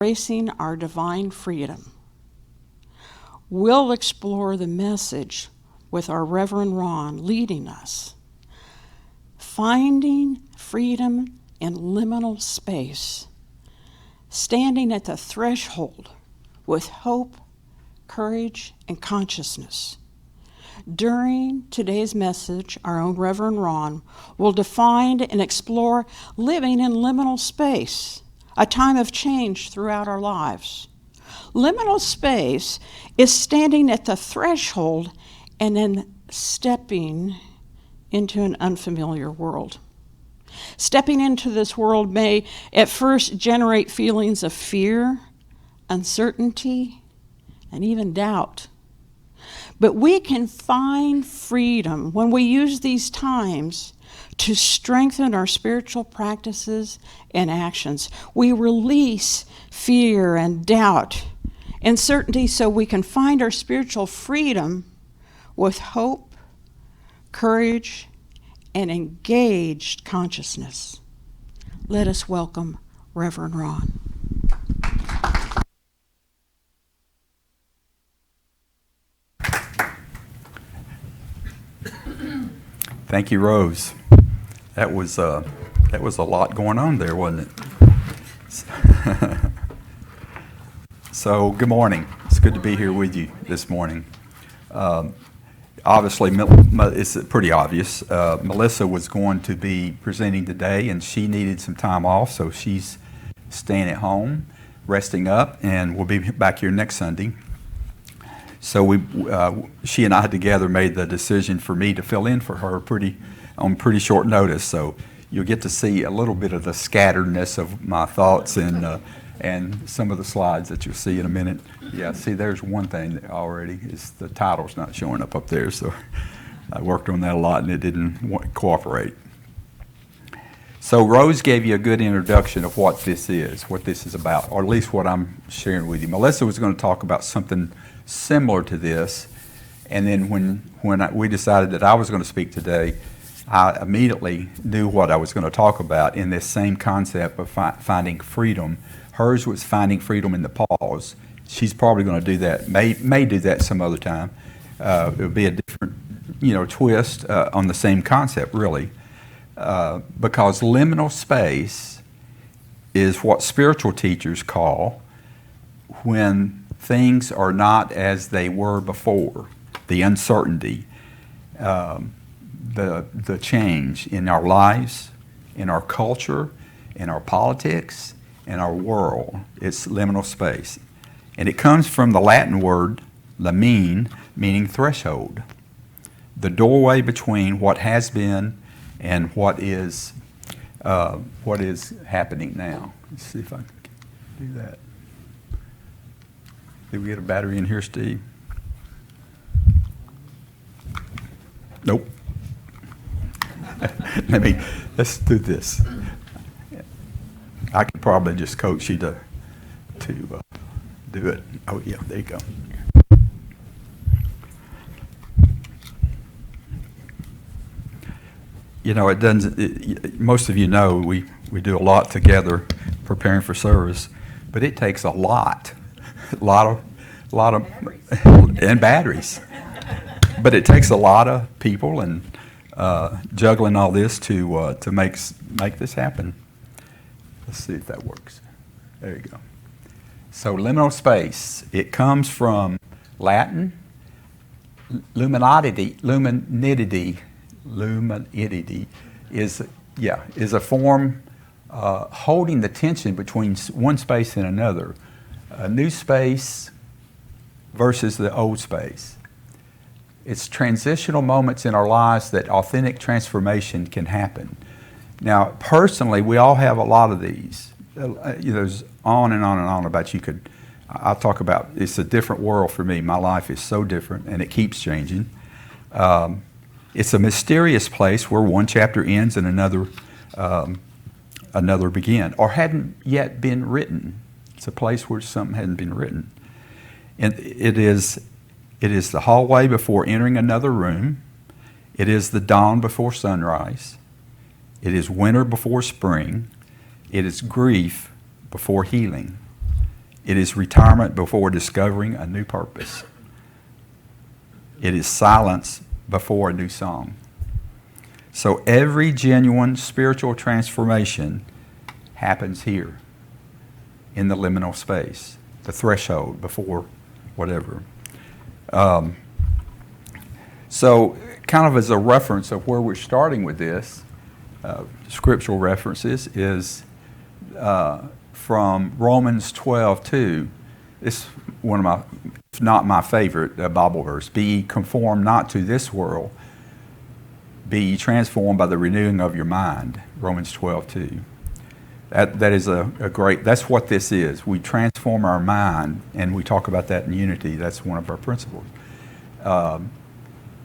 Embracing our divine freedom. We'll explore the message with our Rev Ron leading us. Finding freedom in liminal space. Standing at the threshold with hope, courage, and consciousness. During today's message, our own Reverend Ron will define and explore living in liminal space, a time of change throughout our lives. Liminal space is standing at the threshold and then stepping into an unfamiliar world. Stepping into this world may at first generate feelings of fear, uncertainty, and even doubt. But we can find freedom when we use these times to strengthen our spiritual practices and actions. We release fear and doubt, uncertainty, so we can find our spiritual freedom with hope, courage, and engaged consciousness. Let us welcome Reverend Ron. Thank you, Rose. That was a lot going on there, wasn't it? So, good morning. It's good to be here with you this morning. Obviously, it's pretty obvious. Melissa was going to be presenting today, and she needed some time off, so she's staying at home, resting up, and we'll be back here next Sunday. So she and I together made the decision for me to fill in for her on pretty short notice. So you'll get to see a little bit of the scatteredness of my thoughts and some of the slides that you'll see in a minute. Yeah, see, there's one thing already is the title's not showing up there. So I worked on that a lot and it didn't cooperate. So Rose gave you a good introduction of what this is about, or at least what I'm sharing with you. Melissa was going to talk about something similar to this, and then when we decided that I was going to speak today, I immediately knew what I was going to talk about in this same concept of finding freedom. Hers was finding freedom in the pause. She's probably going to do that, may do that some other time. It'll be a different, twist on the same concept, really, because liminal space is what spiritual teachers call when things are not as they were before, the uncertainty, the change in our lives, in our culture, in our politics, in our world. It's liminal space. And it comes from the Latin word limine, meaning threshold, the doorway between what has been and what is happening now. Let's see if I can do that. Did we get a battery in here, Steve? Nope. Let's do this. I could probably just coach you to do it. Oh yeah, there you go. It doesn't. Most of you know we do a lot together, preparing for service, but it takes a lot of and batteries. But it takes a lot of people and juggling all this to make this happen. Let's see if that works. There you go. So liminal space, it comes from Latin. Luminity is a form holding the tension between one space and another. A new space versus the old space. It's transitional moments in our lives that authentic transformation can happen. Now, personally, we all have a lot of these. There's on and on and on about I'll talk about, it's a different world for me. My life is so different, and it keeps changing. It's a mysterious place where one chapter ends and another begins, or hadn't yet been written. It's a place where something hadn't been written. And it is the hallway before entering another room. It is the dawn before sunrise. It is winter before spring. It is grief before healing. It is retirement before discovering a new purpose. It is silence before a new song. So every genuine spiritual transformation happens here in the liminal space, the threshold before whatever. So kind of as a reference of where we're starting with this, scriptural references is from Romans 12:2. It's one of my, if not my favorite Bible verse. Be ye conformed not to this world, be ye transformed by the renewing of your mind. Romans 12:2. That is a great, that's what this is. We transform our mind, and we talk about that in unity. That's one of our principles.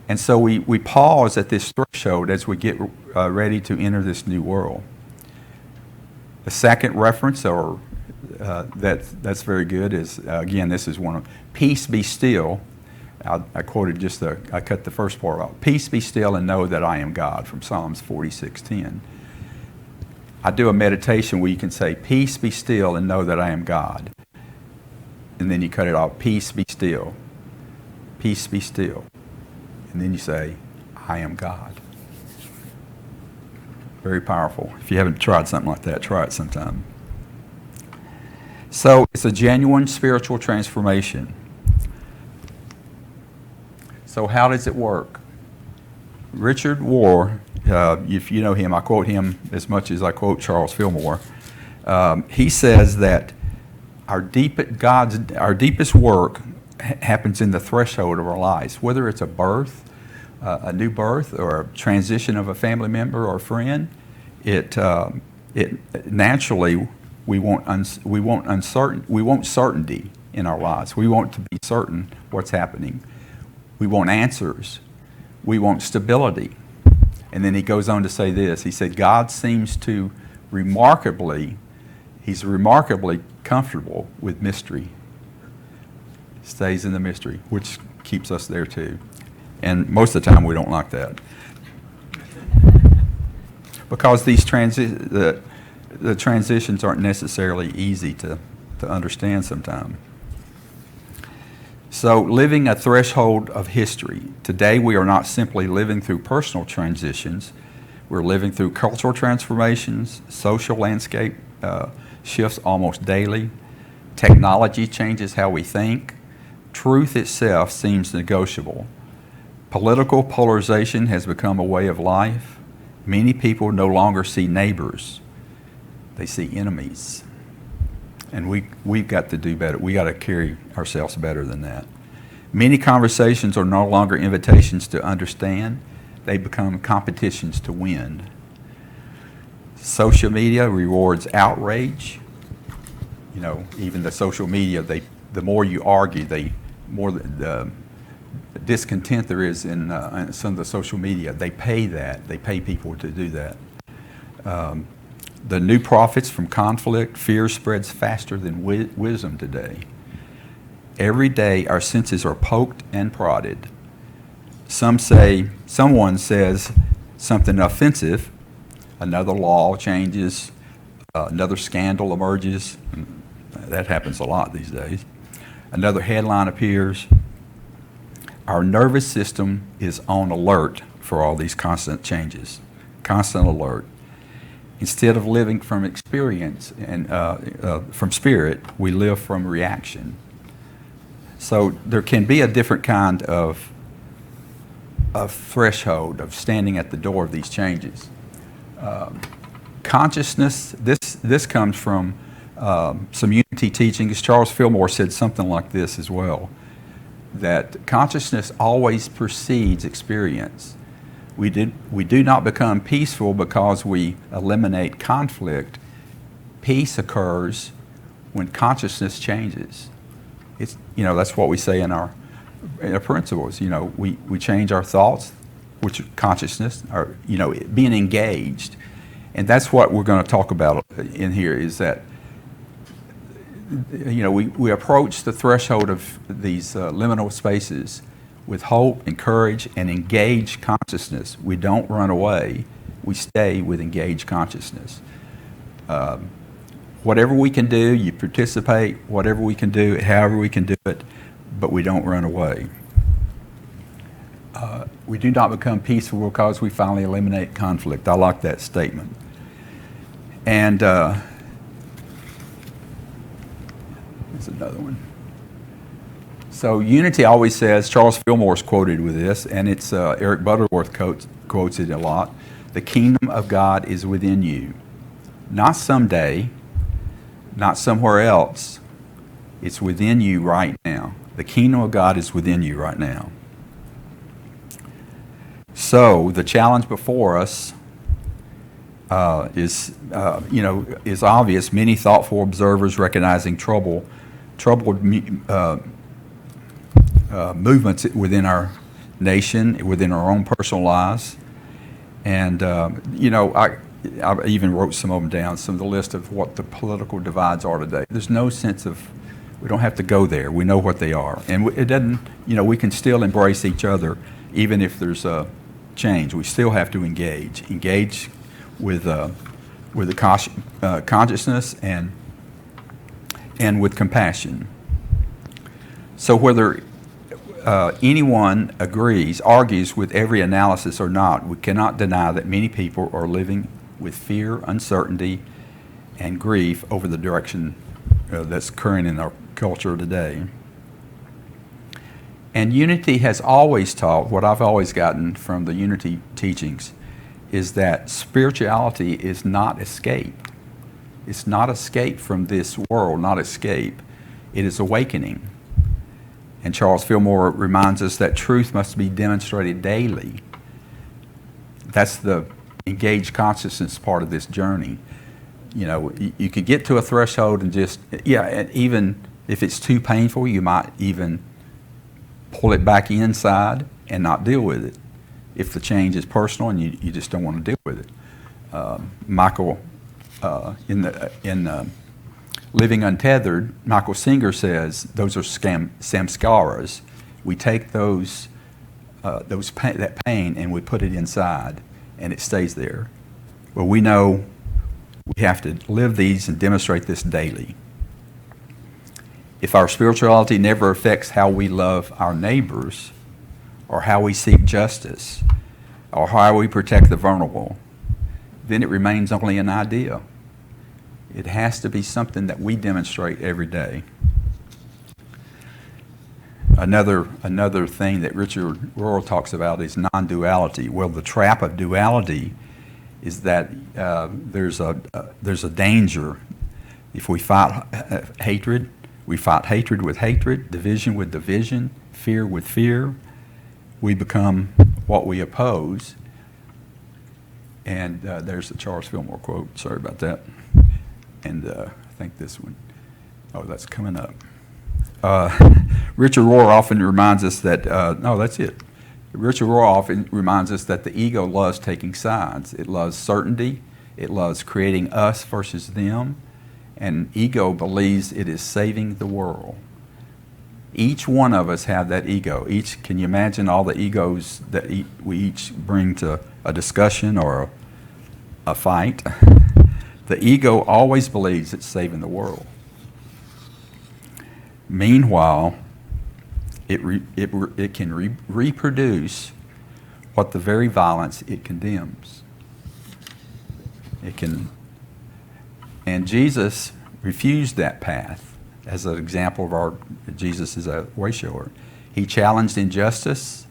And so we pause at this threshold as we get ready to enter this new world. The second reference, or that's very good, is again, this is one of, peace be still. I quoted I cut the first part out. Peace be still and know that I am God, from Psalms 46:10. I do a meditation where you can say, peace be still and know that I am God. And then you cut it off, peace be still. Peace be still. And then you say, I am God. Very powerful. If you haven't tried something like that, try it sometime. So it's a genuine spiritual transformation. So how does it work? Richard Rohr, if you know him, I quote him as much as I quote Charles Fillmore. He says that our deepest work happens in the threshold of our lives, whether it's a birth, a new birth, or a transition of a family member or a friend. It naturally we want certainty in our lives. We want to be certain what's happening. We want answers. We want stability. And then he goes on to say this. He said, God seems to he's remarkably comfortable with mystery. Stays in the mystery, which keeps us there too. And most of the time we don't like that. Because these the transitions aren't necessarily easy to understand sometimes. So living a threshold of history. Today we are not simply living through personal transitions. We're living through cultural transformations, social landscape shifts almost daily. Technology changes how we think. Truth itself seems negotiable. Political polarization has become a way of life. Many people no longer see neighbors. They see enemies. And we've got to do better. We got to carry ourselves better than that. Many conversations are no longer invitations to understand. They become competitions to win. Social media rewards outrage. You know, even the social media, the more you argue, the more the discontent there is in some of the social media. They pay that. They pay people to do that. The new profits from conflict, fear spreads faster than wisdom today. Every day our senses are poked and prodded. Someone says something offensive, another law changes, another scandal emerges. That happens a lot these days. Another headline appears. Our nervous system is on alert for all these constant changes, constant alert. Instead of living from experience and from spirit, we live from reaction. So there can be a different kind of threshold of standing at the door of these changes. Consciousness, this comes from some unity teachings. Charles Fillmore said something like this as well, that consciousness always precedes experience. We do not become peaceful because we eliminate conflict. Peace occurs when consciousness changes. It's, that's what we say in our principles. We change our thoughts, which consciousness, or being engaged, and that's what we're going to talk about in here. Is that we approach the threshold of these liminal spaces with hope and courage and engaged consciousness. We don't run away. We stay with engaged consciousness. whatever we can do, you participate, whatever we can do, however we can do it, but we don't run away. We do not become peaceful because we finally eliminate conflict. I like that statement. And there's another one. So unity always says, Charles Fillmore's quoted with this, and it's Eric Butterworth quotes it a lot, the kingdom of God is within you. Not someday, not somewhere else. It's within you right now. The kingdom of God is within you right now. So the challenge before us is obvious. Many thoughtful observers recognizing troubled movements within our nation, within our own personal lives, and I even wrote some of them down. Some of the list of what the political divides are today. There's no sense of, we don't have to go there. We know what they are, and it doesn't. We can still embrace each other, even if there's a change. We still have to engage with the consciousness and with compassion. So whether anyone argues with every analysis or not, we cannot deny that many people are living with fear, uncertainty, and grief over the direction that's occurring in our culture today. And unity has always taught, what I've always gotten from the unity teachings, is that spirituality is not escape. It's not escape from this world, not escape. It is awakening. And Charles Fillmore reminds us that truth must be demonstrated daily. That's the engaged consciousness part of this journey. You could get to a threshold and just, and even if it's too painful, you might even pull it back inside and not deal with it. If the change is personal and you just don't want to deal with it. Michael, in Living Untethered, Michael Singer says those are samskaras. We take that pain and we put it inside, and it stays there. Well, we know we have to live these and demonstrate this daily. If our spirituality never affects how we love our neighbors, or how we seek justice, or how we protect the vulnerable, then it remains only an idea. It has to be something that we demonstrate every day. Another thing that Richard Rohr talks about is non-duality. Well, the trap of duality is that there's a danger. If we fight hatred, we fight hatred with hatred, division with division, fear with fear. We become what we oppose. And there's the Charles Fillmore quote. Sorry about that. And I think this one, that's coming up. Richard Rohr often reminds us that, that's it. Richard Rohr often reminds us that the ego loves taking sides. It loves certainty. It loves creating us versus them. And ego believes it is saving the world. Each one of us have that ego. Can you imagine all the egos that we each bring to a discussion or a fight? The ego always believes it's saving the world. Meanwhile, it can reproduce what the very violence it condemns. And Jesus refused that path. As an example of Jesus is a way shower. He challenged injustice.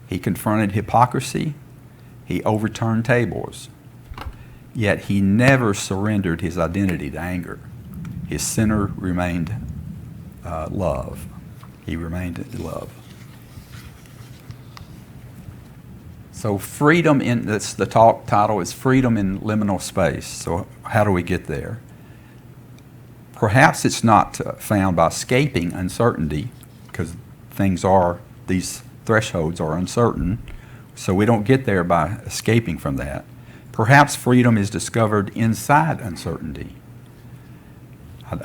He confronted hypocrisy. He overturned tables. Yet he never surrendered his identity to anger. His center remained love. He remained love. So freedom the talk title is Freedom in Liminal Space. So how do we get there? Perhaps it's not found by escaping uncertainty, because these thresholds are uncertain, so we don't get there by escaping from that. Perhaps freedom is discovered inside uncertainty.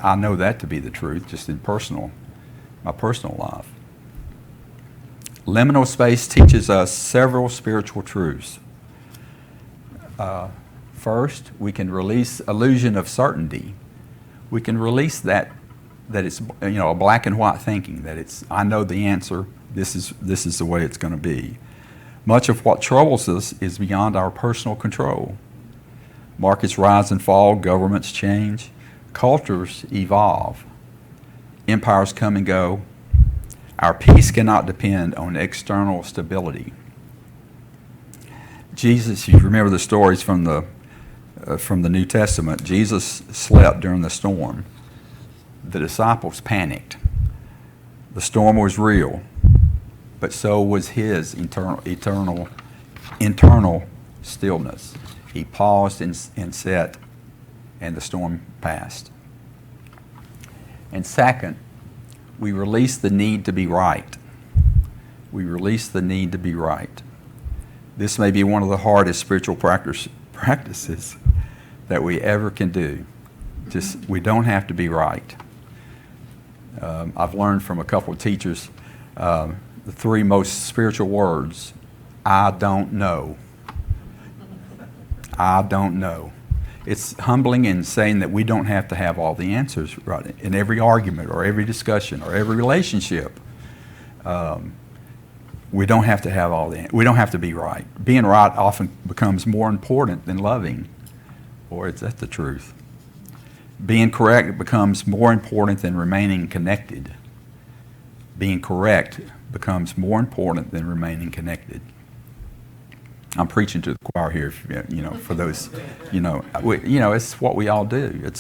I know that to be the truth, just in my personal life. Liminal space teaches us several spiritual truths. First, we can release illusion of certainty. We can release that it's a black and white thinking, that it's, I know the answer, this is the way it's going to be. Much of what troubles us is beyond our personal control. Markets rise and fall, governments change, cultures evolve, empires come and go. Our peace cannot depend on external stability. Jesus, if you remember the stories from the New Testament, Jesus slept during the storm. The disciples panicked. The storm was real, but so was his internal stillness. He paused and sat, and the storm passed. And second, we release the need to be right. We release the need to be right. This may be one of the hardest spiritual practices that we ever can do. We don't have to be right. I've learned from a couple of teachers the three most spiritual words: I don't know. I don't know. It's humbling in saying that we don't have to have all the answers right in every argument or every discussion or every relationship. We don't have to have we don't have to be right. Being right often becomes more important than loving. Or is that the truth? Being correct becomes more important than remaining connected. Being correct becomes more important than remaining connected. I'm preaching to the choir here, for those, it's what we all do.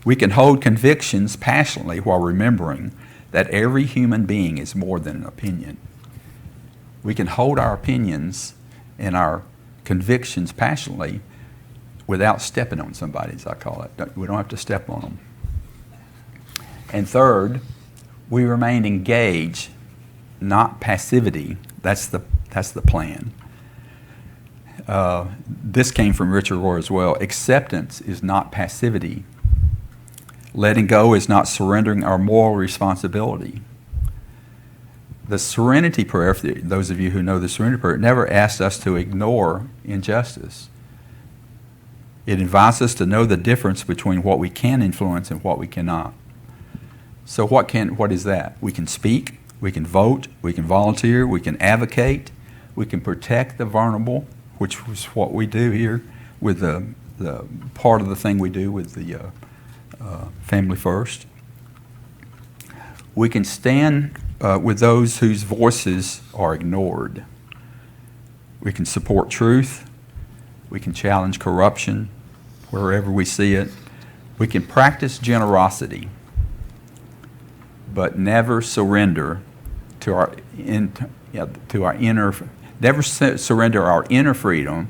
We can hold convictions passionately while remembering that every human being is more than an opinion. We can hold our opinions and our convictions passionately without stepping on somebody, as I call it. We don't have to step on them. And third, we remain engaged, not passivity. That's the plan. This came from Richard Rohr as well. Acceptance is not passivity. Letting go is not surrendering our moral responsibility. The Serenity Prayer, for those of you who know the Serenity Prayer, never asks us to ignore injustice. It invites us to know the difference between what we can influence and what we cannot. So what is that? We can speak, we can vote, we can volunteer, we can advocate, we can protect the vulnerable, which is what we do here with the part of the thing we do with the Family First. We can stand with those whose voices are ignored. We can support truth. We can challenge corruption wherever we see it. We can practice generosity, but never surrender never surrender our inner freedom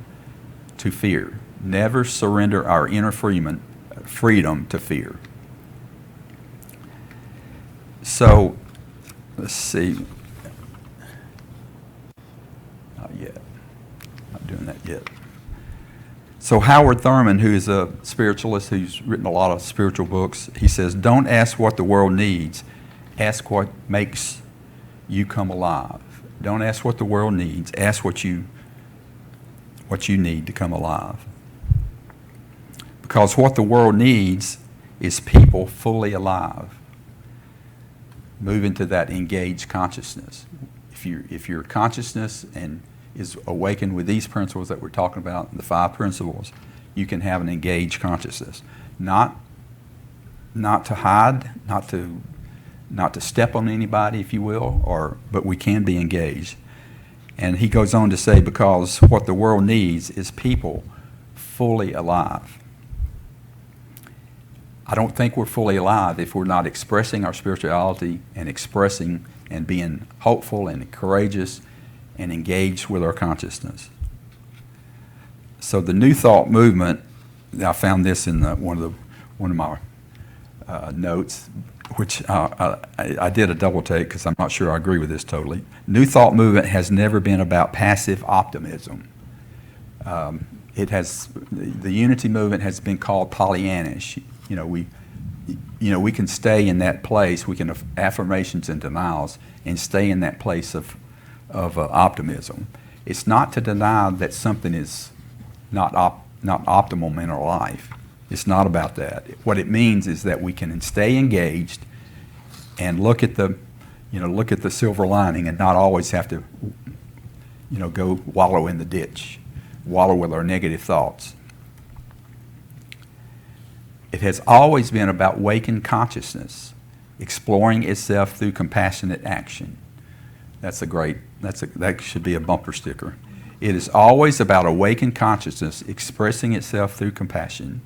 to fear. Never surrender our inner freedom to fear. So, let's see. Not yet. Not doing that yet. So Howard Thurman, who is a spiritualist who's written a lot of spiritual books, he says, don't ask what the world needs. Ask what makes you come alive. Don't ask what the world needs. Ask what you need to come alive. Because what the world needs is people fully alive. Move into that engaged consciousness. If your consciousness is awakened with these principles that we're talking about, the 5 principles, you can have an engaged consciousness. Not to hide, not to step on anybody, if you will, but we can be engaged. And he goes on to say, because what the world needs is people fully alive. I don't think we're fully alive if we're not expressing our spirituality and expressing and being hopeful and courageous and engaged with our consciousness. So the New Thought movement, I found this in one of my notes, which I did a double take because I'm not sure I agree with this totally. New Thought movement has never been about passive optimism. The Unity movement has been called Pollyannish. We can stay in that place. We can have affirmations and denials and stay in that place of optimism. It's not to deny that something is not optimal in our life. It's not about that. What it means is that we can stay engaged and look at the silver lining and not always have to, go wallow in the ditch, wallow with our negative thoughts. It has always been about wakened consciousness, exploring itself through compassionate action. That should be a bumper sticker. It is always about awakened consciousness expressing itself through compassion.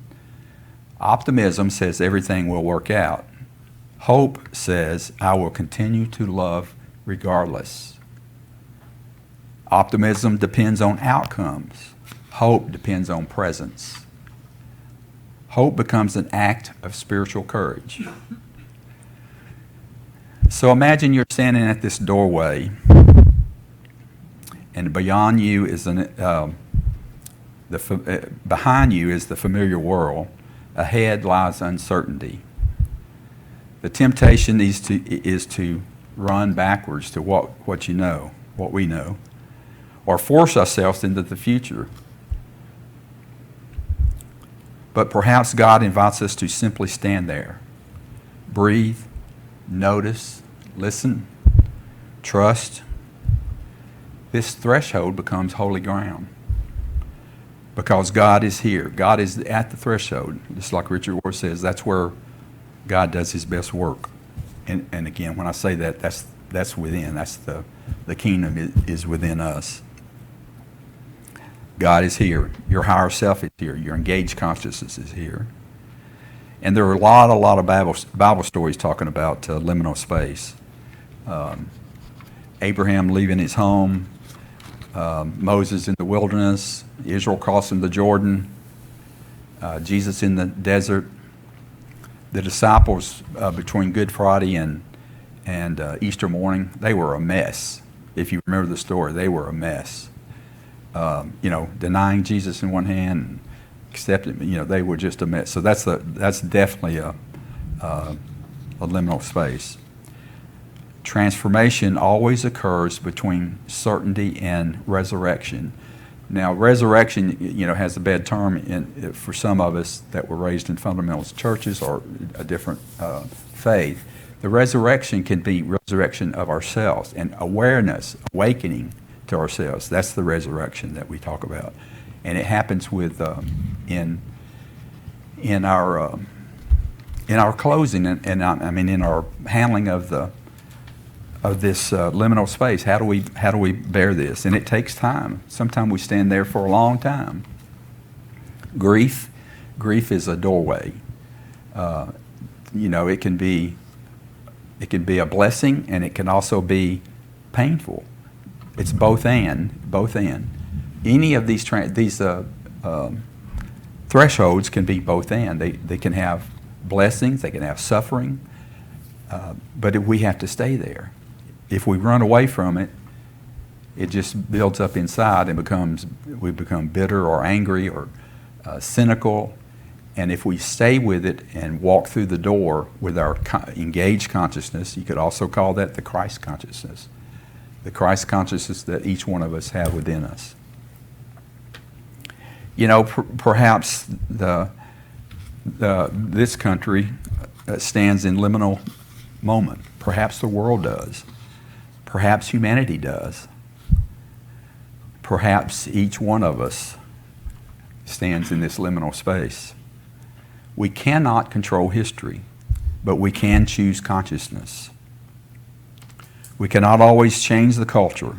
Optimism says everything will work out. Hope says I will continue to love regardless. Optimism depends on outcomes. Hope depends on presence. Hope becomes an act of spiritual courage. So imagine you're standing at this doorway, and beyond you is behind you is the familiar world. Ahead lies uncertainty. The temptation is to run backwards to what we know, or force ourselves into the future. But perhaps God invites us to simply stand there, breathe, notice, listen, trust. This threshold becomes holy ground because God is here. God is at the threshold. Just like Richard Ward says, that's where God does his best work. And again, when I say that, that's within. That's the kingdom is within us. God is here. Your higher self is here. Your engaged consciousness is here. And there are a lot of Bible stories talking about liminal space. Abraham leaving his home, Moses in the wilderness, Israel crossing the Jordan, Jesus in the desert. The disciples between Good Friday and Easter morning, they were a mess. If you remember the story, they were a mess. Denying Jesus in one hand, and accepting, they were just a mess. So that's definitely a liminal space. Transformation always occurs between certainty and resurrection. Now, resurrection, has a bad term for some of us that were raised in fundamentalist churches or a different faith. The resurrection can be resurrection of ourselves and awareness, awakening to ourselves. That's the resurrection that we talk about, and it happens with in our closing and in our handling of this liminal space. How do we bear this? And it takes time. Sometimes we stand there for a long time. Grief is a doorway. It can be a blessing, and it can also be painful. It's both and. Any of these thresholds can be both and. They can have blessings, they can have suffering, but we have to stay there. If we run away from it, it just builds up inside and we become bitter or angry or cynical. And if we stay with it and walk through the door with our engaged consciousness, you could also call that the Christ consciousness. The Christ consciousness that each one of us have within us. Perhaps this country stands in liminal moment. Perhaps the world does. Perhaps humanity does. Perhaps each one of us stands in this liminal space. We cannot control history, but we can choose consciousness. We cannot always change the culture,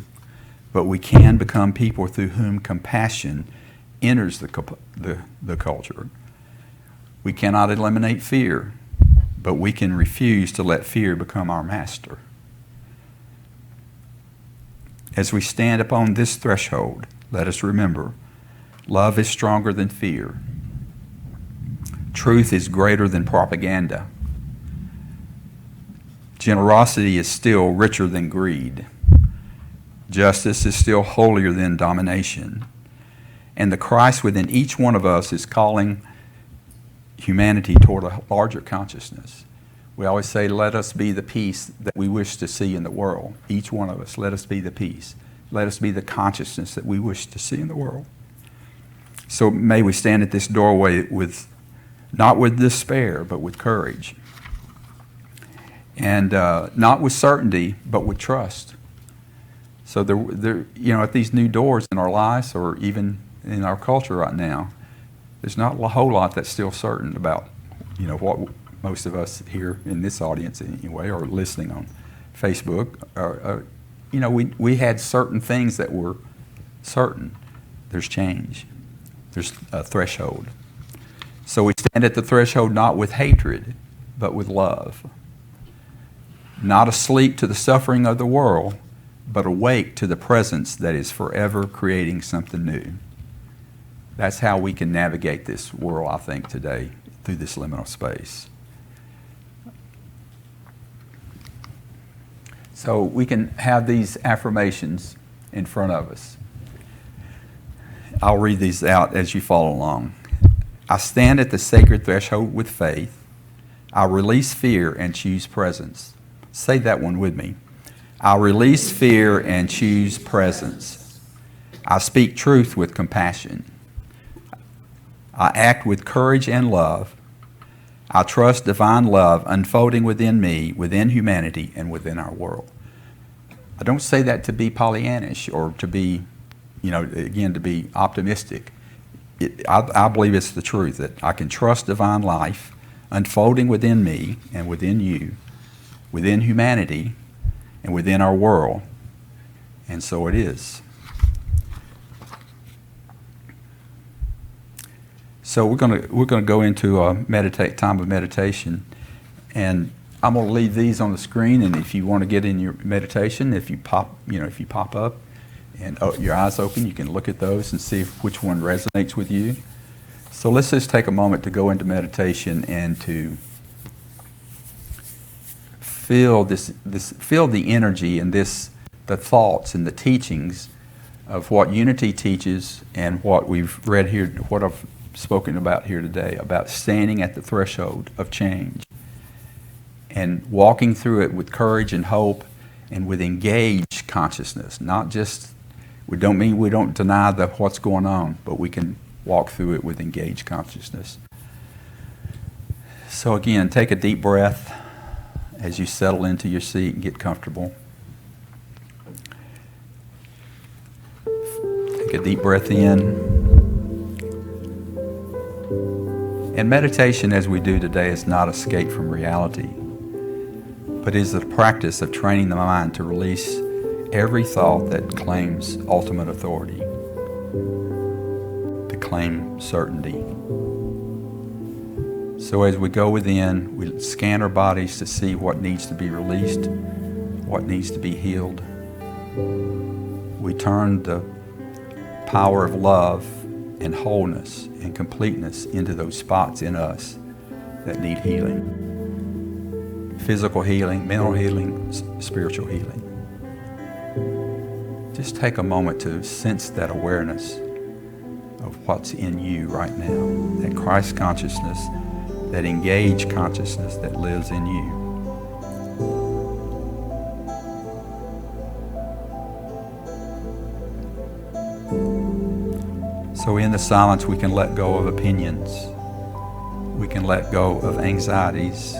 but we can become people through whom compassion enters the culture. We cannot eliminate fear, but we can refuse to let fear become our master. As we stand upon this threshold, let us remember, love is stronger than fear. Truth is greater than propaganda. Generosity is still richer than greed. Justice is still holier than domination. And the Christ within each one of us is calling humanity toward a larger consciousness. We always say, let us be the peace that we wish to see in the world. Each one of us, let us be the peace. Let us be the consciousness that we wish to see in the world. So may we stand at this doorway with not with despair, but with courage. And not with certainty, but with trust. So at these new doors in our lives, or even in our culture right now, there's not a whole lot that's still certain about, what most of us here in this audience anyway, or listening on Facebook, we had certain things that were certain. There's change. There's a threshold. So we stand at the threshold not with hatred, but with love. Not asleep to the suffering of the world, but awake to the presence that is forever creating something new. That's how we can navigate this world, I think, today, through this liminal space. So we can have these affirmations in front of us. I'll read these out as you follow along. I stand at the sacred threshold with faith. I release fear and choose presence. Say that one with me. I release fear and choose presence. I speak truth with compassion. I act with courage and love. I trust divine love unfolding within me, within humanity, and within our world. I don't say that to be Pollyannish or to be, to be optimistic. I believe it's the truth, that I can trust divine life unfolding within me and within you, within humanity, and within our world. And so it is. So we're gonna go into a time of meditation, and I'm gonna leave these on the screen. And if you want to get in your meditation, if you pop up and your eyes open, you can look at those and see which one resonates with you. So let's just take a moment to go into meditation and to feel feel the energy and the thoughts and the teachings of what unity teaches and what we've read here, what I've spoken about here today, about standing at the threshold of change and walking through it with courage and hope and with engaged consciousness. Not just, we don't deny what's going on, but we can walk through it with engaged consciousness. So again, take a deep breath as you settle into your seat and get comfortable. Take a deep breath in. And meditation, as we do today, is not escape from reality, but is the practice of training the mind to release every thought that claims ultimate authority, to claim certainty. So as we go within, we scan our bodies to see what needs to be released, what needs to be healed. We turn the power of love and wholeness and completeness into those spots in us that need healing. Physical healing, mental healing, spiritual healing. Just take a moment to sense that awareness of what's in you right now, that Christ consciousness, that engaged consciousness that lives in you. So in the silence, we can let go of opinions. We can let go of anxieties.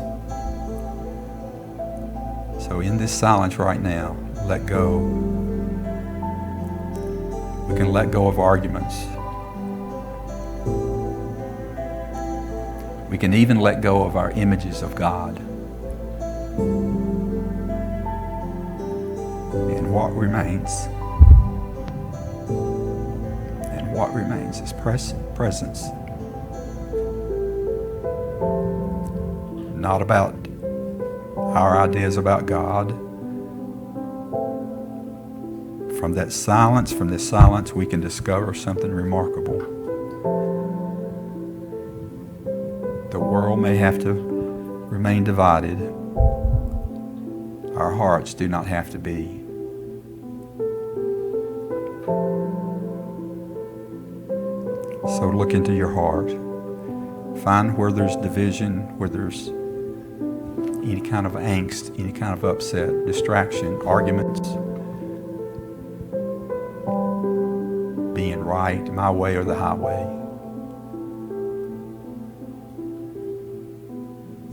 So in this silence right now, let go. We can let go of arguments. We can even let go of our images of God. And what remains? What remains is presence. Not about our ideas about God. From this silence, we can discover something remarkable. The world may have to remain divided. Our hearts do not have to be. So look into your heart. Find where there's division, where there's any kind of angst, any kind of upset, distraction, arguments, being right, my way or the highway.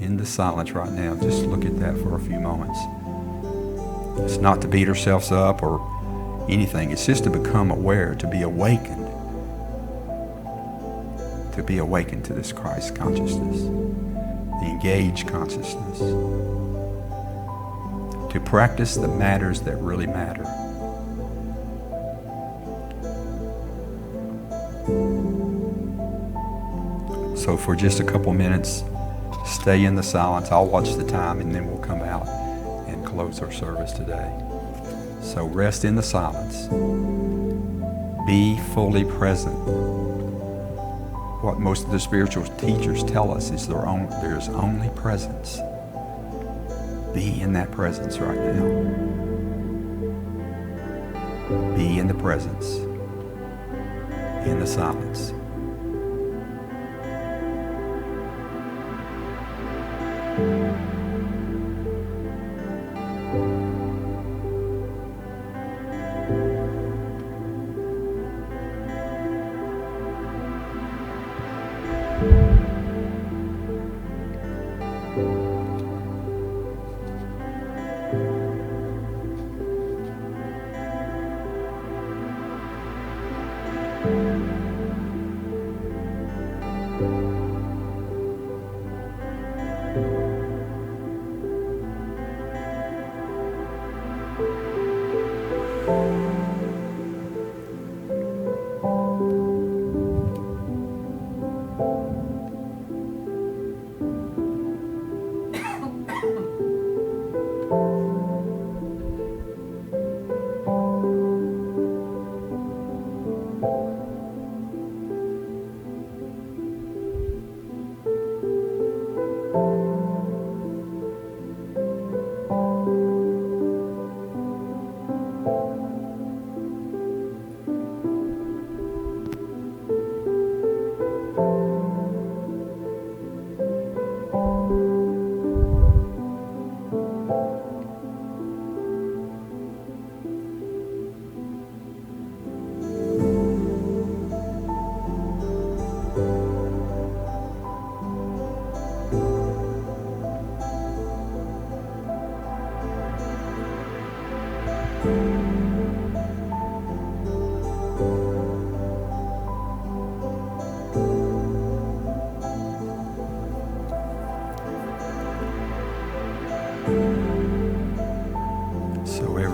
in the silence right now. Just look at that for a few moments. It's not to beat ourselves up or anything. It's just to become aware, to be awakened. To be awakened to this Christ consciousness, the engaged consciousness. To practice the matters that really matter. So for just a couple minutes, stay in the silence. I'll watch the time and then we'll come out and close our service today. So rest in the silence. Be fully present. What most of the spiritual teachers tell us is there's only presence. Be in that presence right now. Be in the presence. In the silence.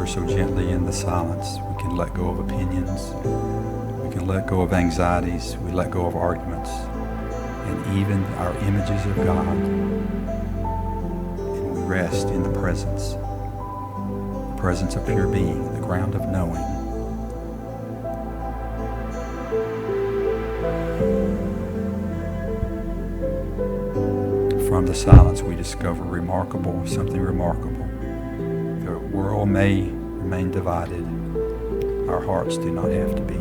So gently in the silence, we can let go of opinions, we can let go of anxieties, we let go of arguments, and even our images of God. And we rest in the presence of pure being, the ground of knowing. From the silence we discover something remarkable. The world may remain divided. Our hearts do not have to be.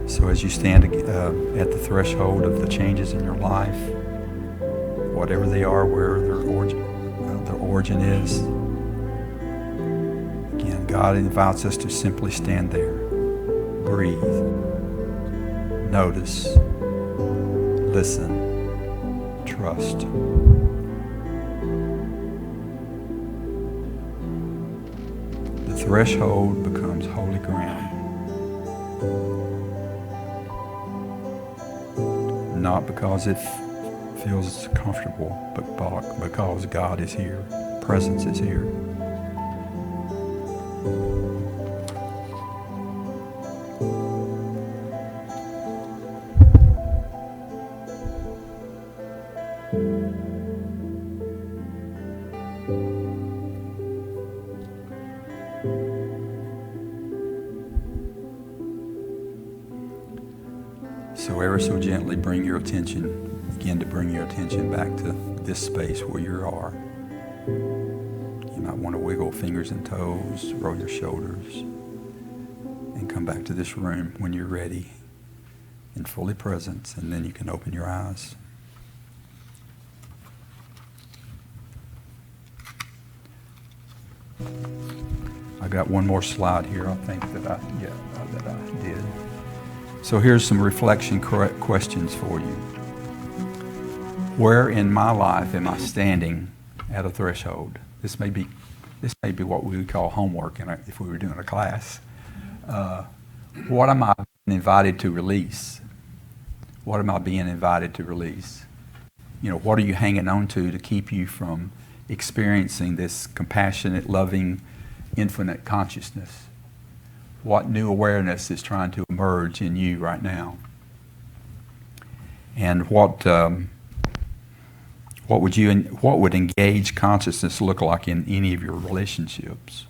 So as you stand at the threshold of the changes in your life, whatever they are, where their origin is, again, God invites us to simply stand there, breathe, notice, listen, trust. The threshold becomes holy ground. Not because it feels comfortable, but because God is here. Presence is here. So ever so gently begin to bring your attention back to this space where you are. You might want to wiggle fingers and toes, roll your shoulders, and come back to this room when you're ready, in fully presence, and then you can open your eyes. I I got one more slide here, I think, that I did. So here's some reflection questions for you. Where in my life am I standing at a threshold? This may be what we would call homework if we were doing a class. What am I invited to release? What am I being invited to release? What are you hanging on to keep you from experiencing this compassionate, loving, infinite consciousness? What new awareness is trying to emerge in you right now? And what would engaged consciousness look like in any of your relationships?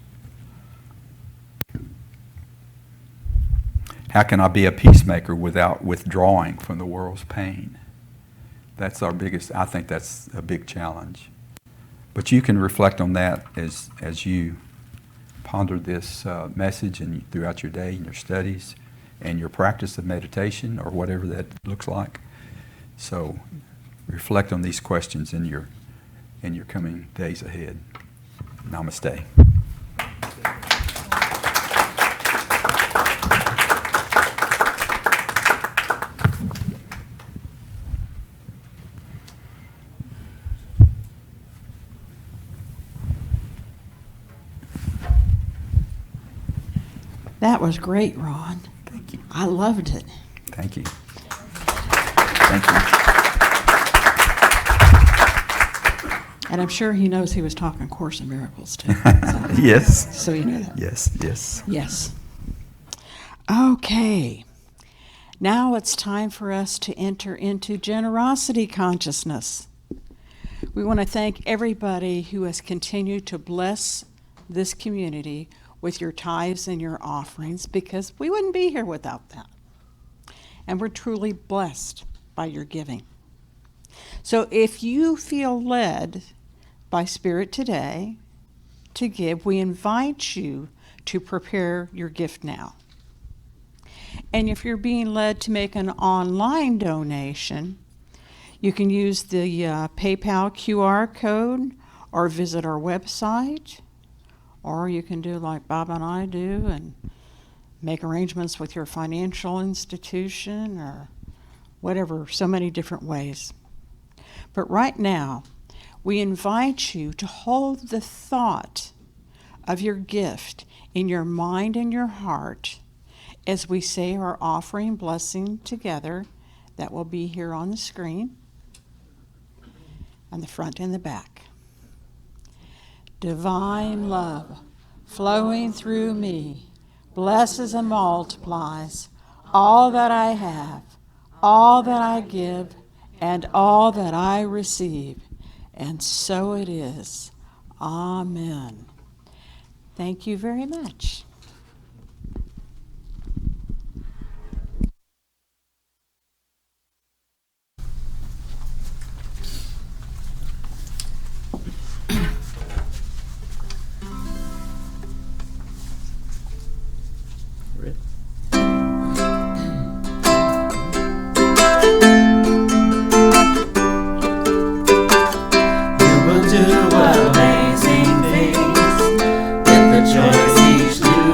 How can I be a peacemaker without withdrawing from the world's pain? That's our biggest, I think that's a big challenge. But you can reflect on that as you ponder this message and throughout your day and your studies and your practice of meditation or whatever that looks like. So reflect on these questions in your coming days ahead. Namaste. That was great, Ron. Thank you. I loved it. Thank you. Thank you. And I'm sure he knows he was talking Course in Miracles, too. Yes. So you know that. Yes. Yes. Okay. Now it's time for us to enter into generosity consciousness. We want to thank everybody who has continued to bless this community with your tithes and your offerings, because we wouldn't be here without that. And we're truly blessed by your giving. So if you feel led by Spirit today to give, we invite you to prepare your gift now. And if you're being led to make an online donation, you can use the PayPal QR code or visit our website, or you can do like Bob and I do and make arrangements with your financial institution or whatever, so many different ways. But right now, we invite you to hold the thought of your gift in your mind and your heart as we say our offering blessing together. That will be here on the screen, on the front and the back. Divine love flowing through me blesses and multiplies all that I have, all that I give, and all that I receive. And so it is. Amen. Thank you very much. Amazing things, get the choice each new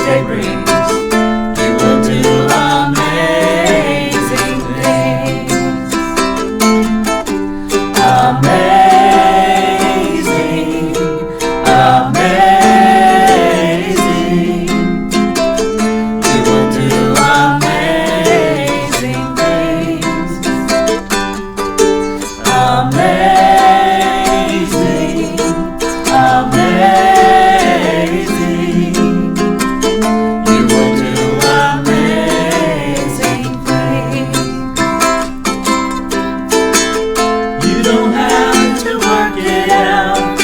day brings, you will do amazing things. Amazing, amazing. You will do amazing things. Amazing, amazing. You will do amazing things. You don't have to work it out.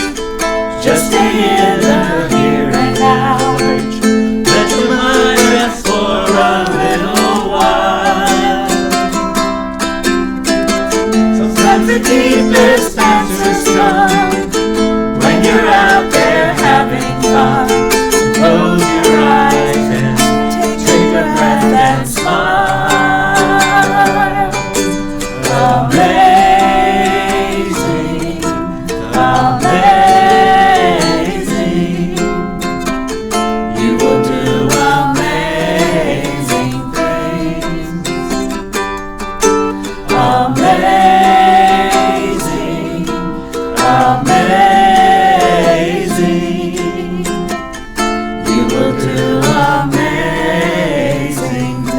Just stay in the here and now. Let your mind rest for a little while. Sometimes the deepest answers come when you're out there having fun. So close your eyes and take a breath and smile. Amazing, amazing. You will do amazing things. Amazing, amazing. You will do amazing things.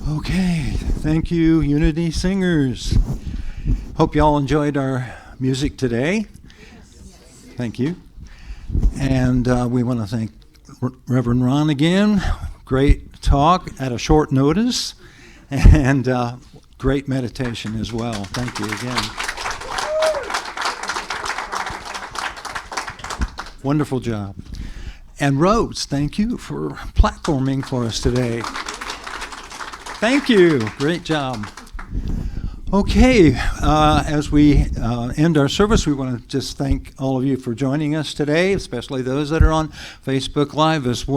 Okay, thank you, Unity Singers. Hope you all enjoyed our music today. Thank you. And we want to thank Reverend Ron again. Great talk at a short notice, and great meditation as well. Thank you again. Wonderful job. And Rose, thank you for platforming for us today. Thank you. Great job. Okay, as we end our service, we want to just thank all of you for joining us today, especially those that are on Facebook Live as well.